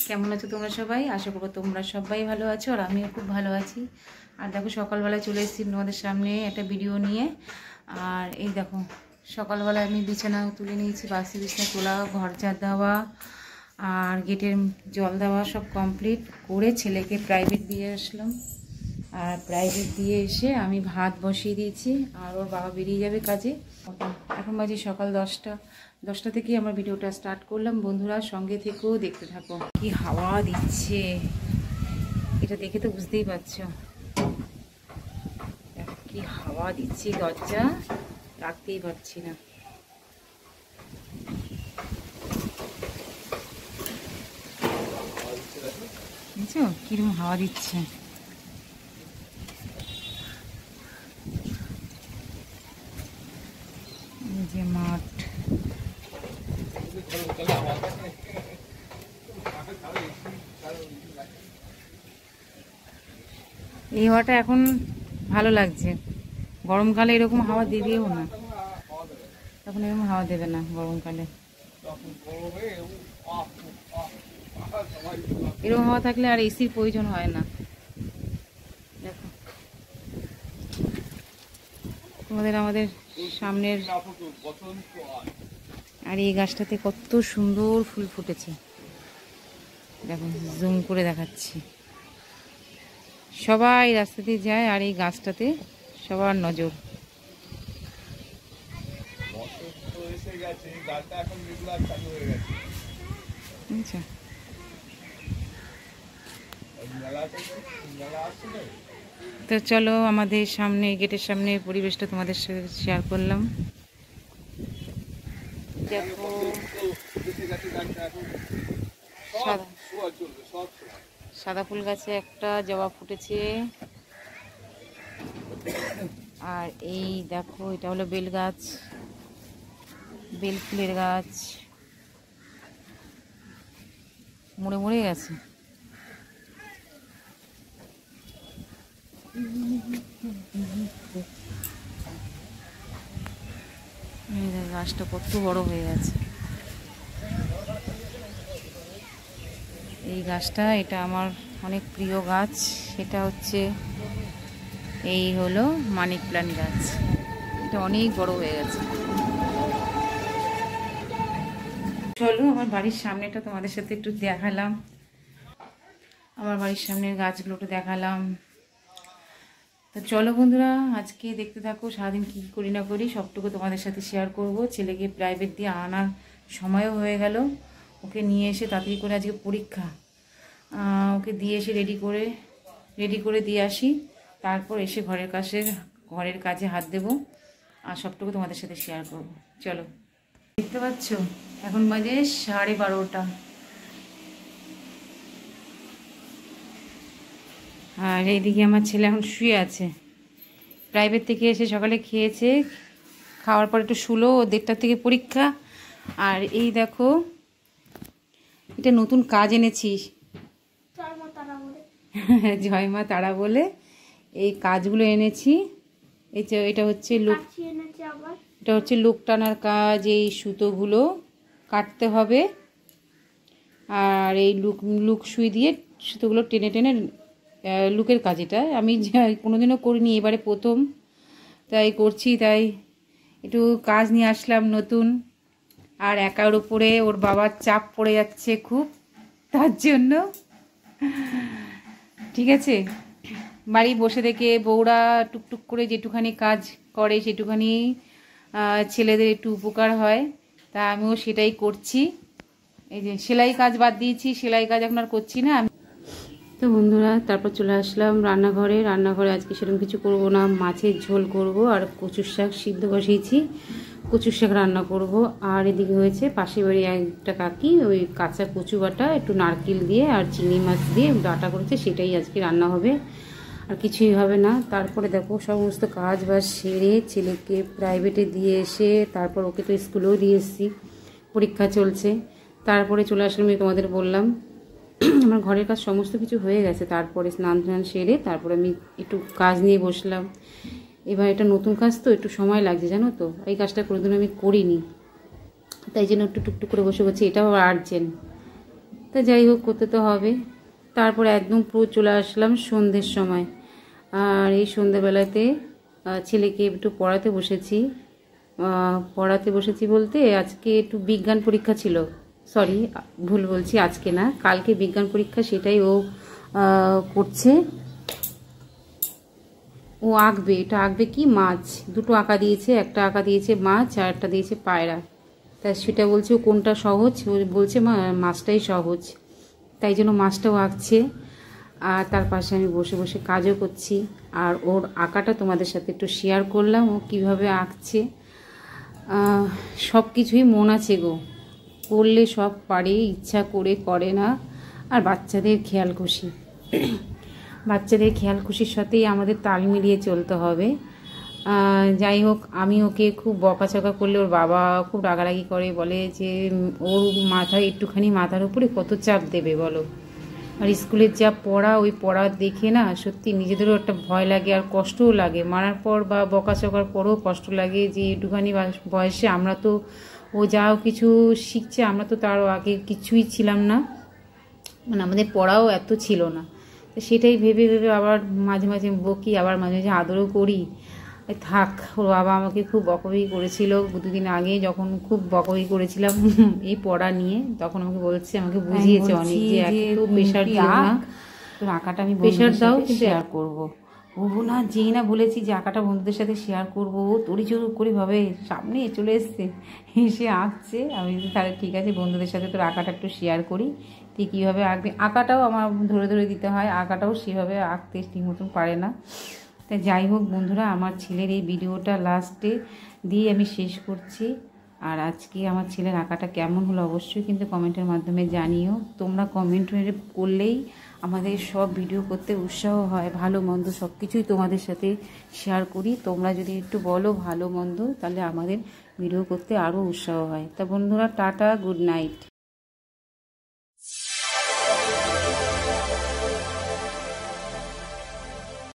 কেমন আছো তোমরা সবাই? আশা করো তোমরা সবাই ভালো আছো আর আমিও খুব ভালো আছি। আর দেখো সকালবেলা চলে এসেছি তোমাদের সামনে একটা ভিডিও নিয়ে। আর এই দেখো সকালবেলা আমি বিছানা তুলে নিয়েছি, বাসি বিছানা তোলা, ঘর ঝাড় দেওয়া আর গেটের জল দেওয়া সব কমপ্লিট করে ছেলেকে প্রাইভেট দিয়ে আসলাম। আর প্রাইভেট দিয়ে এসে আমি ভাত বসিয়ে দিয়েছি আর ওর বাবা বেরিয়ে যাবে কাজে। এখন বাজে সকাল 10টা থেকেই আমার ভিডিওটা স্টার্ট করলাম। বন্ধুরা সঙ্গে থেকেও দেখতে থাকো। কি হাওয়া দিচ্ছে এটা দেখে তো বুঝতেই পারছো কি হাওয়া দিচ্ছে, দরজা রাখতেই পারছি না। বুঝছো কিরকম হাওয়া দিচ্ছে। যে মাঠ, এই হাওয়াটা এখন ভালো লাগছে। গরমকালে এরকম হাওয়া দিবেও না, তখন এরকম হাওয়া দেবে না গরমকালে। এরকম হাওয়া থাকলে আর এসির প্রয়োজন হয় না। দেখো তোমাদের আমাদের সামনের আর এই গাছটাতে কত সুন্দর ফুল ফুটেছে, দেখো জুম করে দেখাচ্ছি। সবাই রাস্তা দিয়ে যায় আর এই গাছটাতে সবার নজর। আচ্ছা তো চলো আমাদের সামনে গেটের সামনে পরিবেশটা তোমাদের সাথে শেয়ার করলাম। দেখো সাদা ফুল গাছে একটা জবা ফুটেছে। আর এই দেখো এটা হলো বেল গাছ, বেল ফুলের গাছ মরে মরে গেছে। গাছটা কত বড় হয়ে গেছে। এই গাছটা এটা আমার অনেক প্রিয় গাছ, সেটা হচ্ছে এই হলো মানি প্ল্যান্ট গাছ। এটা অনেক বড় হয়ে গেছে। চলো আমার বাড়ির সামনেটা তোমাদের সাথে একটু দেখালাম, আমার বাড়ির সামনের গাছগুলো একটু দেখালাম। তো চলো বন্ধুরা আজকে দেখতে থাকো, সারাদিন কী করি না করি সবটুকু তোমাদের সাথে শেয়ার করব। ছেলেকে প্রাইভেট দিয়ে আনার সময়ও হয়ে গেল, ওকে নিয়ে এসে তাড়াতাড়ি করে আজকে পরীক্ষা, ওকে দিয়ে এসে রেডি করে দিয়ে আসি, তারপর এসে ঘরের কাজে হাত দেব আর সবটুকু তোমাদের সাথে শেয়ার করব। চলো দেখতে পাচ্ছ এখন বাজে 12:30। আর এইদিকে আমার ছেলে এখন শুয়ে আছে, প্রাইভেট থেকে এসে সকালে খেয়েছে, খাওয়ার পর একটু শুলো, 1:30 থেকে পরীক্ষা। আর এই দেখো এটা নতুন কাজ এনেছি, জয় মা তারা বলে এই কাজগুলো এনেছি। এটা হচ্ছে লুক টানার কাজ। এই সুতোগুলো কাটতে হবে আর এই লুক সুই দিয়ে সুতোগুলো টেনে টেনে লুকের কাজ। এটা আমি কোনোদিনও করিনি, এবারে প্রথম তাই করছি, তাই একটু কাজ নিয়ে আসলাম নতুন। আর একার উপরে ওর বাবার চাপ পড়ে যাচ্ছে খুব, তার জন্য ঠিক আছে বাড়ি বসে থেকে বউরা টুকটুক করে যেটুখানি কাজ করে সেটুখানি ছেলেদের একটু উপকার হয়, তা আমিও সেটাই করছি। এই যে সেলাই কাজ বাদ দিয়েছি, সেলাই কাজ এখন আর করছি না। তো বন্ধুরা তারপর চলে আসলাম রান্নাঘরে আজকে সেরকম কিছু করব না, মাছের ঝোল করব আর কচুর শাক সিদ্ধ বসিয়েছি, কচুর শাক রান্না করব। আর এদিকে হয়েছে পাশের বাড়ি একটা কাকি ওই কাঁচা কচু বাটা একটু নারকেল দিয়ে আর চিংড়ি মাছ দিয়ে বাটা করেছে, সেটাই আজকে রান্না হবে, আর কিছুই হবে না। তারপরে দেখো সমস্ত কাজ বাজ সেরে ছেলেকে প্রাইভেটে দিয়ে এসে তারপর ওকে তো স্কুলেও দিয়ে এসেছি, পরীক্ষা চলছে। তারপরে চলে আসলাম, আমি তোমাদের বললাম আমার ঘরের কাজ সমস্ত কিছু হয়ে গেছে। তারপরে স্নান সেরে তারপরে আমি একটু কাজ নিয়ে বসলাম। এবার এটা নতুন কাজ তো একটু সময় লাগছে জানো তো, এই কাজটা কোনোদিন আমি করিনি, তাই জন্য একটু টুকটুক করে বসে বলছি। এটাও আর্জেন্ট, তা যাই হোক, করতে তো হবে। তারপর একদম পুরো চলে আসলাম সন্ধ্যের সময়। আর এই সন্ধ্যেবেলাতে ছেলেকে একটু পড়াতে বসেছি বলতে আজকে একটু বিজ্ঞান পরীক্ষা ছিল। সরি, ভুল বলছি, আজকে না, কালকে বিজ্ঞান পরীক্ষা, সেটাই ও করছে। ও আঁকবে, এটা আঁকবে কি, মাছ। দুটো আঁকা দিয়েছে, একটা আঁকা দিয়েছে মাছ আর একটা দিয়েছে পায়রা। তা সেটা বলছে ও কোনটা সহজ, ও বলছে মাছটাই সহজ, তাই জন্য মাছটাও আঁকছে। আর তার পাশে আমি বসে বসে কাজও করছি। আর ওর আঁকাটা তোমাদের সাথে একটু শেয়ার করলাম, ও কীভাবে আঁকছে। সব কিছুই মন আছে গো, করলে সব পারে, ইচ্ছা করে করে না। আর বাচ্চাদের খেয়াল খুশি, বাচ্চাদের খেয়াল খুশির সাথেই আমাদের তাল মিলিয়ে চলতে হবে। যাই হোক, আমি ওকে খুব বকাচকা করলে ওর বাবা খুব রাগারাগি করে, বলে যে ওর একটুখানি মাথার উপরে কত চাপ দেবে বলো। আর স্কুলের যা পড়া, ওই পড়া দেখে না সত্যি নিজেদেরও একটা ভয় লাগে আর কষ্টও লাগে। মারার পর বা বকাচকার পরও কষ্ট লাগে যে একটুখানি বয়সে আমরা তো, ও যাও কিছু শিখছে, আমরা তো তারও আগে কিছুই ছিলাম না, মানে আমাদের পড়াও এত ছিল না। তো সেটাই ভেবে ভেবে আবার মাঝে মাঝে বকি, আবার মাঝে মাঝে আদরও করি। থাক, ওর বাবা আমাকে খুব বকবকি করেছিল দুদিন আগে, যখন খুব বকবকি করেছিলাম এই পড়া নিয়ে, তখন আমাকে বুঝিয়েছে অনেক যে একটু প্রেশার দিও না, তোর আঁকাটা আমি প্রেশার দাও কিন্তু শেয়ার করবো। ও না, যেই না বলেছি যে আঁকাটা বন্ধুদের সাথে শেয়ার করবো, ও তড়িচড় করে ভাবে সামনে চলে এসছে, এসে আঁকছে। আমি তাহলে ঠিক আছে, বন্ধুদের সাথে তোর আঁকাটা একটু শেয়ার করি, তুই কীভাবে আঁকবি। আঁকাটাও আমার ধরে ধরে দিতে হয়, আঁকাটাও সেভাবে আঁকতে ঠিক মতন পারে না। তাই যাই হোক বন্ধুরা, আমার ছেলের এই ভিডিওটা লাস্টে দিয়ে আমি শেষ করছি। আর আজকে আমার ছেলের আঁকাটা কেমন হলো অবশ্যই কিন্তু কমেন্টের মাধ্যমে জানিও। তোমরা কমেন্ট করলেই আমাদের সব ভিডিও করতে উৎসাহ হয়, ভালো মন্দ সব কিছুই তোমাদের সাথে শেয়ার করি। তোমরা যদি একটু বলো ভালো মন্দ, তাহলে আমাদের ভিডিও করতে আরও উৎসাহ হয়। তা বন্ধুরা, টাটা, গুড নাইট।